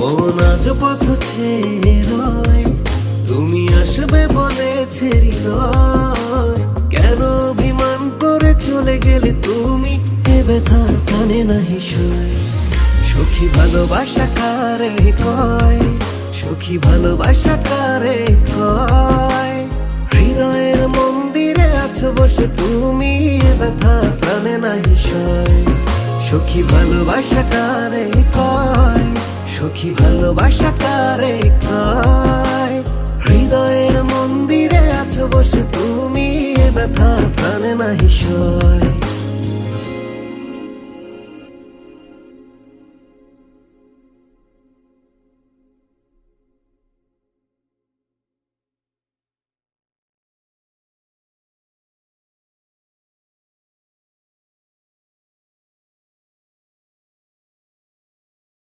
মন আজ পথ চেয়ে রয়, তুমি আসবে বলেছে হৃদয়। কেন অভিমান করে চলে গেলে তুমি, এ ব্যথা কানে নাহি সয়। সখী ভালোবাসা কারে কয়, সখী ভালোবাসা কারে কয়। হৃদয়ের মন্দিরে আছো বসে তুমি, এ ব্যথা প্রাণে নাহি সয়। সখী ভালোবাসা কারে কয়, সখী ভালোবাসা কারে কয়। হৃদয়ের মন্দিরে আছো বসে তুমি, এ ব্যথা প্রাণে নাহি সয়।